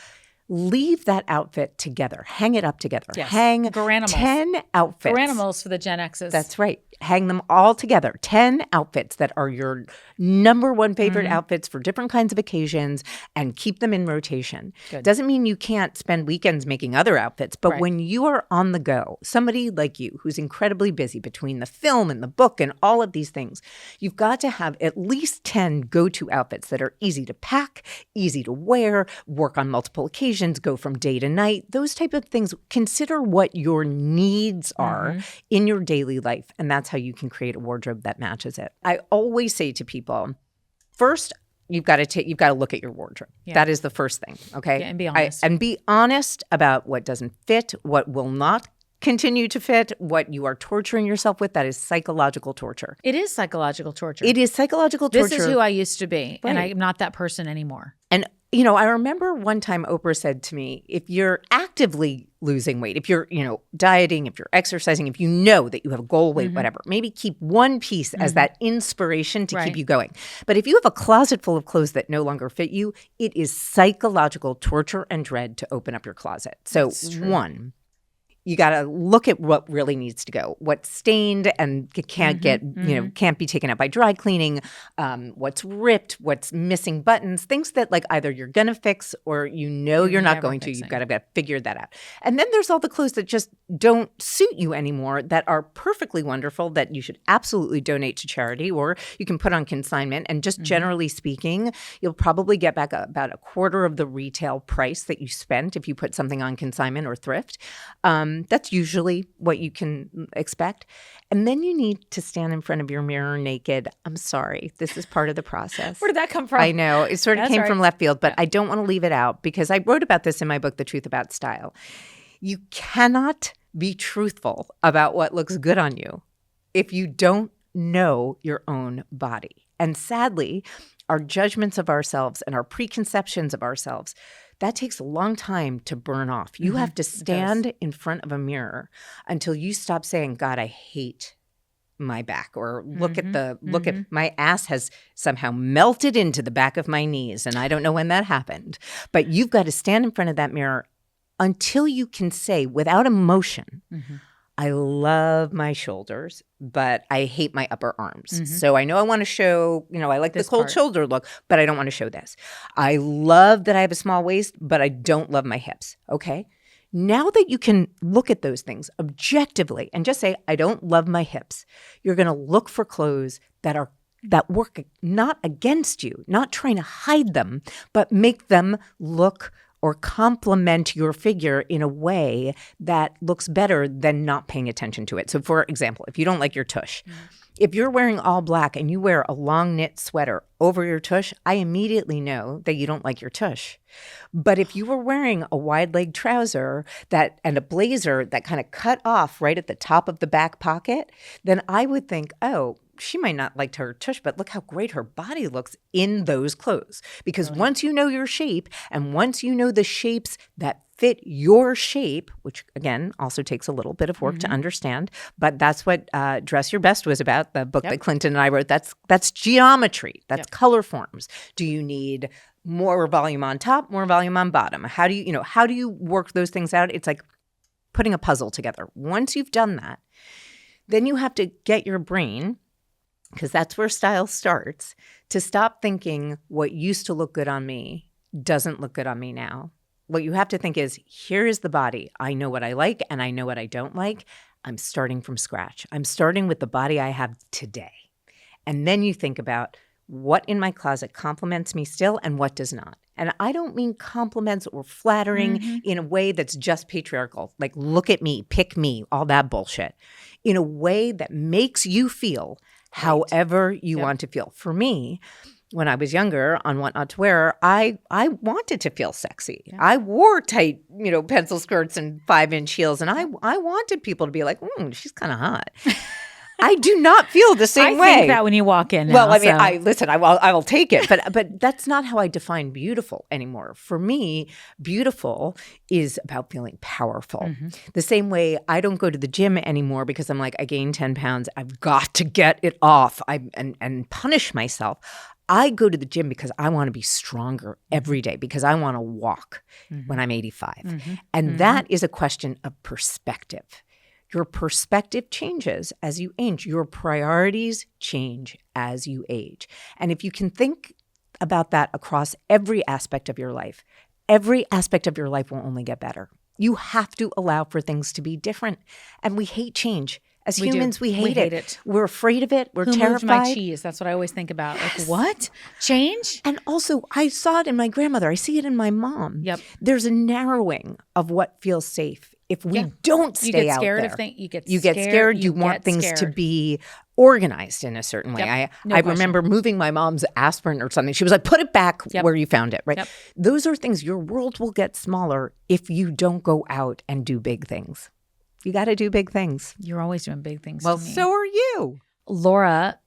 leave that outfit together. Hang it up together. Yes. Hang Garanimals. 10 outfits. Garanimals for the Gen X's. That's right. Hang them all together. 10 outfits that are your number one favorite outfits for different kinds of occasions, and keep them in rotation. Doesn't mean you can't spend weekends making other outfits, but when you are on the go, somebody like you who's incredibly busy between the film and the book and all of these things, you've got to have at least 10 go-to outfits that are easy to pack, easy to wear, work on multiple occasions, go from day to night, those type of things. Consider what your needs are in your daily life, and that's how you can create a wardrobe that matches it. I always say to people, first, you've got to look at your wardrobe. That is the first thing, okay? Yeah, and be honest. And be honest about what doesn't fit, what will not continue to fit, what you are torturing yourself with. That is psychological torture. It is psychological torture. It is psychological torture. This is who I used to be, and I'm not that person anymore. And I remember one time Oprah said to me, if you're actively losing weight, if you're, dieting, if you're exercising, if you know that you have goal weight, whatever, maybe keep one piece as that inspiration to keep you going. But if you have a closet full of clothes that no longer fit you, it is psychological torture and dread to open up your closet. So one, you got to look at what really needs to go, what's stained and can't get, can't be taken out by dry cleaning, what's ripped, what's missing buttons, things that like either you're going to fix or you're not going to. You've got to figure that out. And then there's all the clothes that just don't suit you anymore that are perfectly wonderful that you should absolutely donate to charity, or you can put on consignment. And just generally speaking, you'll probably get back about a quarter of the retail price that you spent if you put something on consignment or thrift. That's usually what you can expect. And then you need to stand in front of your mirror naked. I'm sorry. This is part of the process. Where did that come from? I know. It sort of came from left field, but I don't want to leave it out because I wrote about this in my book, The Truth About Style. You cannot be truthful about what looks good on you if you don't know your own body. And sadly, our judgments of ourselves and our preconceptions of ourselves, that takes a long time to burn off. You have to stand in front of a mirror until you stop saying, God, I hate my back, or look at my ass has somehow melted into the back of my knees, and I don't know when that happened. But you've got to stand in front of that mirror until you can say without emotion, I love my shoulders, but I hate my upper arms. So I know I want to show, I like this cold shoulder look, but I don't want to show this. I love that I have a small waist, but I don't love my hips. Okay. Now that you can look at those things objectively and just say, I don't love my hips, you're going to look for clothes that work not against you, not trying to hide them, but make them look or complement your figure in a way that looks better than not paying attention to it. So for example, if you don't like your tush, if you're wearing all black and you wear a long knit sweater over your tush, I immediately know that you don't like your tush. But if you were wearing a wide leg trouser and a blazer that kind of cut off right at the top of the back pocket, then I would think, oh, she might not like her tush, but look how great her body looks in those clothes. Because once you know your shape and once you know the shapes that fit your shape, which again also takes a little bit of work to understand, but that's what Dress Your Best was about, the book that Clinton and I wrote. That's geometry, that's color forms. Do you need more volume on top, more volume on bottom? How do you work those things out? It's like putting a puzzle together. Once you've done that, then you have to get your brain, because that's where style starts, to stop thinking what used to look good on me doesn't look good on me now. What you have to think is, here is the body. I know what I like and I know what I don't like. I'm starting from scratch. I'm starting with the body I have today. And then you think about what in my closet compliments me still and what does not. And I don't mean compliments or flattering in a way that's just patriarchal, like look at me, pick me, all that bullshit. In a way that makes you feel however you want to feel. For me, when I was younger on What Not to Wear, I wanted to feel sexy. Yeah. I wore tight, pencil skirts and 5-inch heels, and I wanted people to be like, she's kind of hot. I do not feel the same way. I think that when you walk in. Well, I mean, I will take it, but that's not how I define beautiful anymore. For me, beautiful is about feeling powerful. The same way I don't go to the gym anymore because I'm like, I gained 10 pounds. I've got to get it off and punish myself. I go to the gym because I want to be stronger every day, because I want to walk when I'm 85. And that is a question of perspective. Your perspective changes as you age. Your priorities change as you age. And if you can think about that across every aspect of your life, every aspect of your life will only get better. You have to allow for things to be different. And we hate change. As humans, we hate it. We're afraid of it. We're terrified. Moved my cheese? That's what I always think about. Like, what? Change? And also, I saw it in my grandmother. I see it in my mom. Yep. There's a narrowing of what feels safe. If we don't stay out there, you get scared. You want things to be organized in a certain way. I remember moving my mom's aspirin or something. She was like, put it back where you found it, right? Yep. Those are things. Your world will get smaller if you don't go out and do big things. You got to do big things. You're always doing big things. Well, so are you. Laura,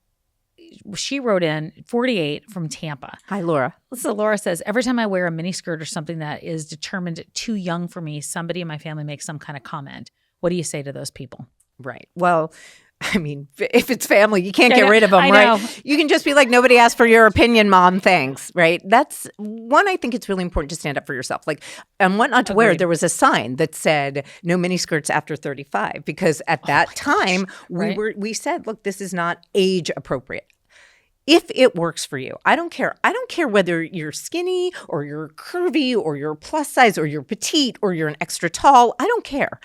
she wrote in 48 from Tampa. Hi, Laura. So Laura says, every time I wear a mini skirt or something that is determined too young for me, somebody in my family makes some kind of comment. What do you say to those people? Right. Well, I mean, if it's family, you can't get rid of them, right? You can just be like, nobody asked for your opinion, Mom, thanks, right? That's one, I think it's really important to stand up for yourself. Like, and What Not to Wear, there was a sign that said, no miniskirts after 35, because at that time, we said, look, this is not age appropriate. If it works for you, I don't care. I don't care whether you're skinny or you're curvy or you're plus size or you're petite or you're an extra tall. I don't care.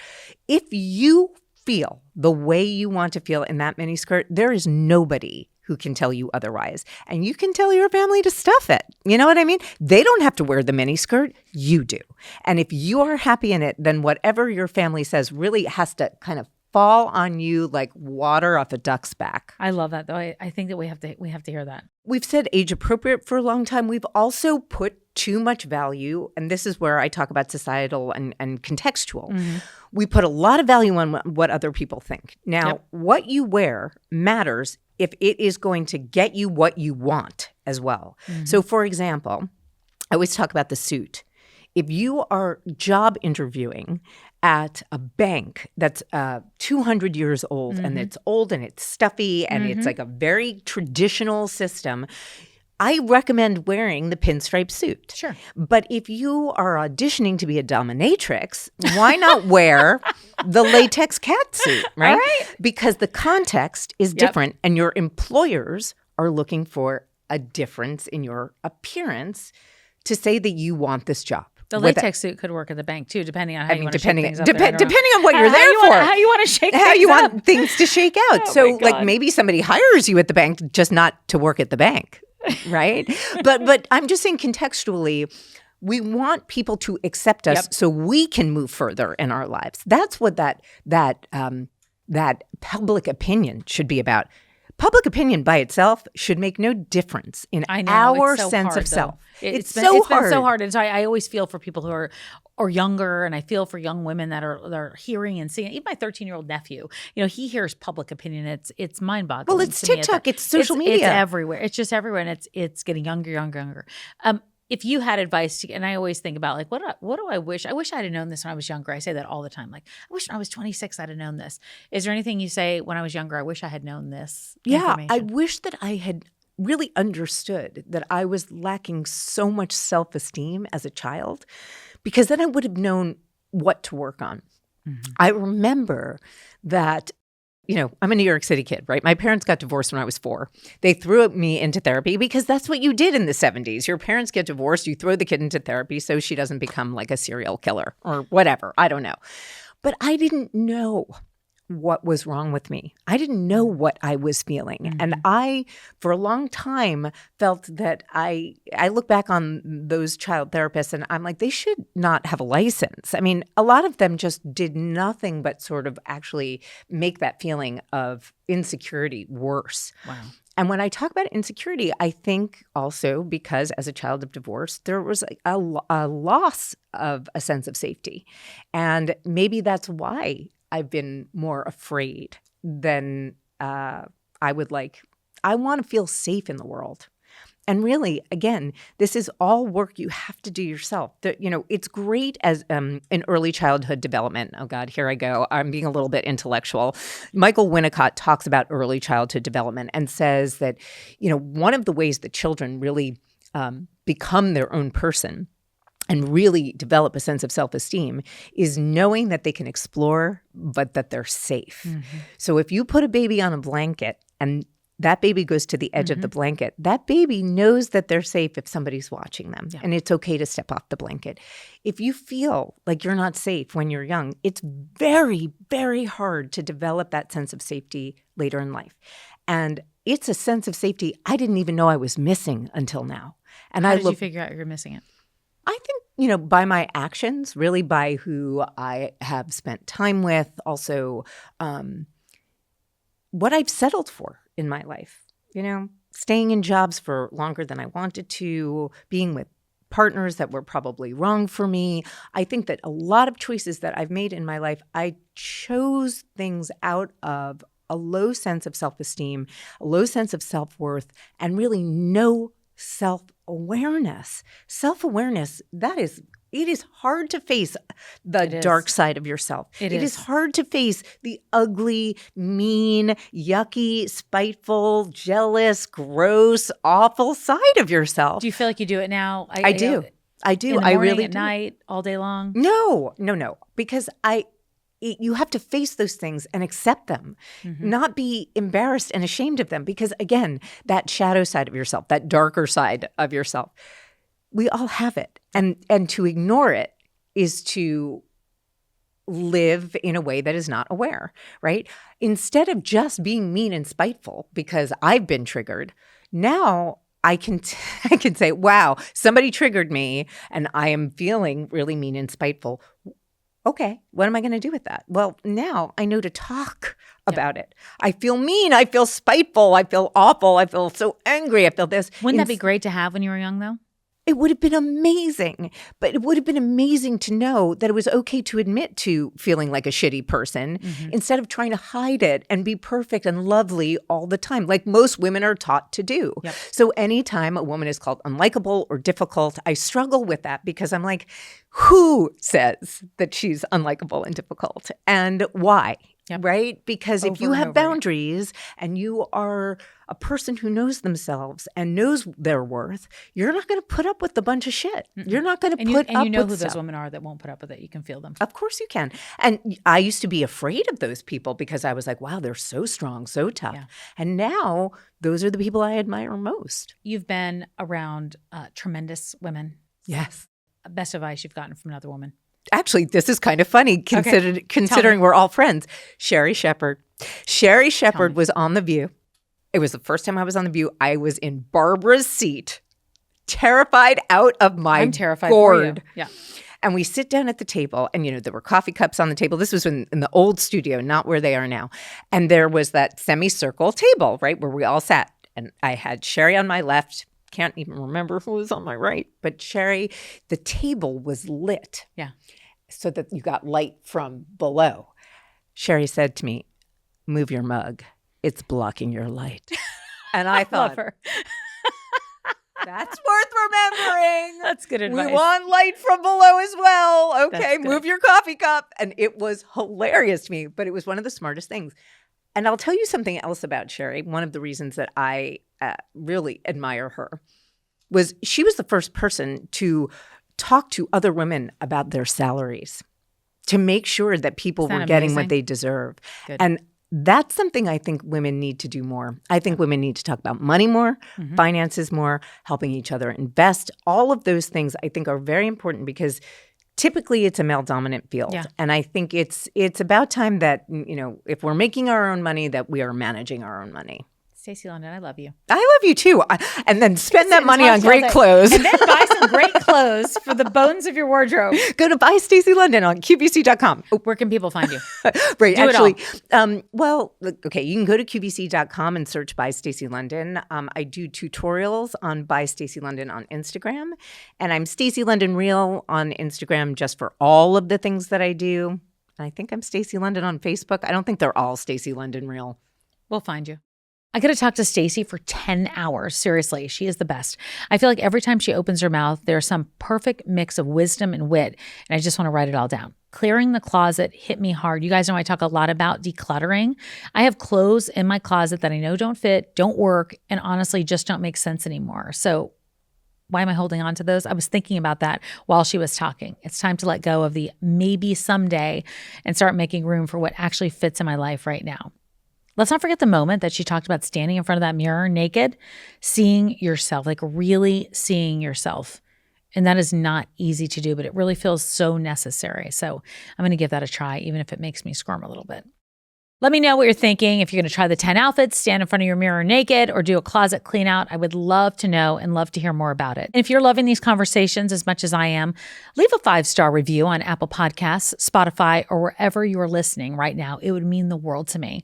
If you feel the way you want to feel in that miniskirt, there is nobody who can tell you otherwise. And you can tell your family to stuff it. You know what I mean? They don't have to wear the miniskirt. You do. And if you are happy in it, then whatever your family says really has to kind of fall on you like water off a duck's back. I love that, though. I think that we have to hear that. We've said age appropriate for a long time. We've also put too much value, and this is where I talk about societal and contextual. We put a lot of value on what other people think. Now, what you wear matters if it is going to get you what you want as well. So, for example, I always talk about the suit. If you are job interviewing at a bank that's 200 years old and it's old and it's stuffy and it's like a very traditional system, I recommend wearing the pinstripe suit. Sure. But if you are auditioning to be a dominatrix, why not wear the latex cat suit, right? All right. Because the context is different and your employers are looking for a difference in your appearance to say that you want this job. The latex suit could work at the bank too, depending on how you want to shake things up. Depending on what you're there for. How you want to shake things up. How you want things to shake out. Oh So like maybe somebody hires you at the bank just not to work at the bank, right? but I'm just saying contextually, we want people to accept us so we can move further in our lives. That's what that public opinion should be about. public opinion by itself should make no difference in I know, our it's so sense hard, of self. though. It's been so so hard. hard. And so I always feel for people who are younger, and I feel for young women that are hearing and seeing. Even my 13-year-old nephew, he hears public opinion. It's mind-boggling. Well, it's to me TikTok, it's social media. It's everywhere. It's just everywhere, and it's getting younger. If you had advice, and I always think about like, what do I wish? I wish I'd have known this when I was younger. I say that all the time. Like, I wish when I was 26 I'd have known this. Is there anything you say when I was younger? I wish I had known this. Yeah, I wish that I had really understood that I was lacking so much self-esteem as a child, because then I would have known what to work on. Mm-hmm. I remember that, I'm a New York City kid, right? My parents got divorced when I was 4. They threw me into therapy because that's what you did in the 70s. Your parents get divorced, you throw the kid into therapy so she doesn't become like a serial killer or whatever. I don't know. But I didn't know what was wrong with me. I didn't know what I was feeling. Mm-hmm. And I, for a long time, felt that I look back on those child therapists and I'm like, they should not have a license. I mean, a lot of them just did nothing but sort of actually make that feeling of insecurity worse. Wow. And when I talk about insecurity, I think also because as a child of divorce, there was a loss of a sense of safety. And maybe that's why I've been more afraid than I would like. I want to feel safe in the world. And really, again, this is all work you have to do yourself. It's great as in early childhood development. Oh God, here I go. I'm being a little bit intellectual. Michael Winnicott talks about early childhood development and says that, one of the ways that children really become their own person and really develop a sense of self-esteem is knowing that they can explore, but that they're safe. Mm-hmm. So if you put a baby on a blanket and that baby goes to the edge of the blanket, that baby knows that they're safe if somebody's watching them. Yeah. And it's okay to step off the blanket. If you feel like you're not safe when you're young, it's very, very hard to develop that sense of safety later in life. And it's a sense of safety I didn't even know I was missing until now. And How did you figure out you're missing it? I think, by my actions, really by who I have spent time with, also what I've settled for in my life, staying in jobs for longer than I wanted to, being with partners that were probably wrong for me. I think that a lot of choices that I've made in my life, I chose things out of a low sense of self-esteem, a low sense of self-worth, and really no self-awareness. Self-awareness, it is hard to face the dark side of yourself. It is hard to face the ugly, mean, yucky, spiteful, jealous, gross, awful side of yourself. Do you feel like you do it now? I do. I do. In the I morning, really at do. night, all day long? No. Because you have to face those things and accept them, not be embarrassed and ashamed of them. Because again, that shadow side of yourself, that darker side of yourself, we all have it. And to ignore it is to live in a way that is not aware, right? Instead of just being mean and spiteful because I've been triggered, now I can say, wow, somebody triggered me and I am feeling really mean and spiteful. Okay, what am I going to do with that? Well, now I know to talk about it. I feel mean. I feel spiteful. I feel awful. I feel so angry. I feel this. Wouldn't that be great to have when you were young, though? It would have been amazing. But it would have been amazing to know that it was okay to admit to feeling like a shitty person instead of trying to hide it and be perfect and lovely all the time, like most women are taught to do. Yep. So anytime a woman is called unlikable or difficult, I struggle with that because I'm like, who says that she's unlikable and difficult and why? Yep. Right? Because if you have boundaries and you are a person who knows themselves and knows their worth, you're not going to put up with a bunch of shit. You're not going to put up with stuff. And you know who those women are that won't put up with it. You can feel them. Of course you can. And I used to be afraid of those people because I was like, wow, they're so strong, so tough. Yeah. And now those are the people I admire most. You've been around tremendous women. Yes. Best advice you've gotten from another woman? Actually, this is kind of funny considering we're all friends. Sherry Shepherd. Sherry Shepherd was on The View. It was the first time I was on The View. I was in Barbara's seat, terrified out of my I'm terrified gourd. for you. Yeah. And we sit down at the table and, there were coffee cups on the table. This was in the old studio, not where they are now. And there was that semicircle table, right, where we all sat. And I had Sherry on my left. Can't even remember who was on my right. But Sherry, the table was lit. Yeah. So that you got light from below. Sherry said to me, "Move your mug. It's blocking your light." And I thought, Love her. that's worth remembering. That's good advice. We want light from below as well. Okay, That's good. move your coffee cup. And it was hilarious to me, but it was one of the smartest things. And I'll tell you something else about Sherry. One of the reasons that I really admire her was she was the first person to talk to other women about their salaries, to make sure that people Isn't were that getting amazing? what they deserve. Good. And that's something I think women need to do more. I think women need to talk about money more, finances more, helping each other invest. All of those things I think are very important because typically it's a male-dominant field. Yeah. And I think it's about time that, if we're making our own money, that we are managing our own money. Stacy London, I love you. I love you too. And then spend that And money talk on to great all day. clothes. And then buy some great clothes for the bones of your wardrobe. Go to buy Stacy London on QVC.com. Where can people find you? Right. Do it Actually, okay, you can go to QVC.com and search by Stacy London. I do tutorials on by Stacy London on Instagram. And I'm Stacy London Real on Instagram just for all of the things that I do. I think I'm Stacy London on Facebook. I don't think they're all Stacy London Real. We'll find you. I could have talked to Stacy for 10 hours. Seriously, she is the best. I feel like every time she opens her mouth, there's some perfect mix of wisdom and wit, and I just want to write it all down. Clearing the closet hit me hard. You guys know I talk a lot about decluttering. I have clothes in my closet that I know don't fit, don't work, and honestly just don't make sense anymore. So why am I holding on to those? I was thinking about that while she was talking. It's time to let go of the maybe someday and start making room for what actually fits in my life right now. Let's not forget the moment that she talked about standing in front of that mirror naked, seeing yourself, like really seeing yourself. And that is not easy to do, but it really feels so necessary. So I'm going to give that a try, even if it makes me squirm a little bit. Let me know what you're thinking. If you're going to try the 10 outfits, stand in front of your mirror naked, or do a closet clean out, I would love to know and love to hear more about it. And if you're loving these conversations as much as I am, leave a 5-star review on Apple Podcasts, Spotify, or wherever you are listening right now. It would mean the world to me.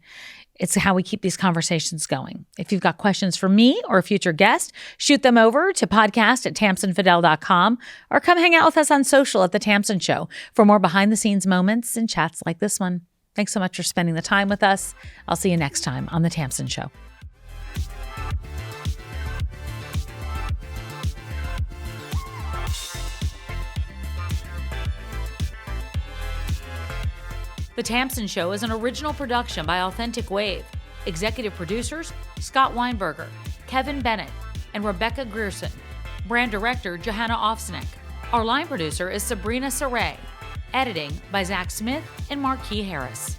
It's how we keep these conversations going. If you've got questions for me or a future guest, shoot them over to podcast@tamsenfadal.com or come hang out with us on social at The Tamsen Show for more behind-the-scenes moments and chats like this one. Thanks so much for spending the time with us. I'll see you next time on The Tamsen Show. The Tamsen Show is an original production by Authentic Wave. Executive producers, Scott Weinberger, Kevin Bennett, and Rebecca Grierson. Brand director, Johanna Ofsnick. Our line producer is Sabrina Saray. Editing by Zach Smith and Marquis Harris.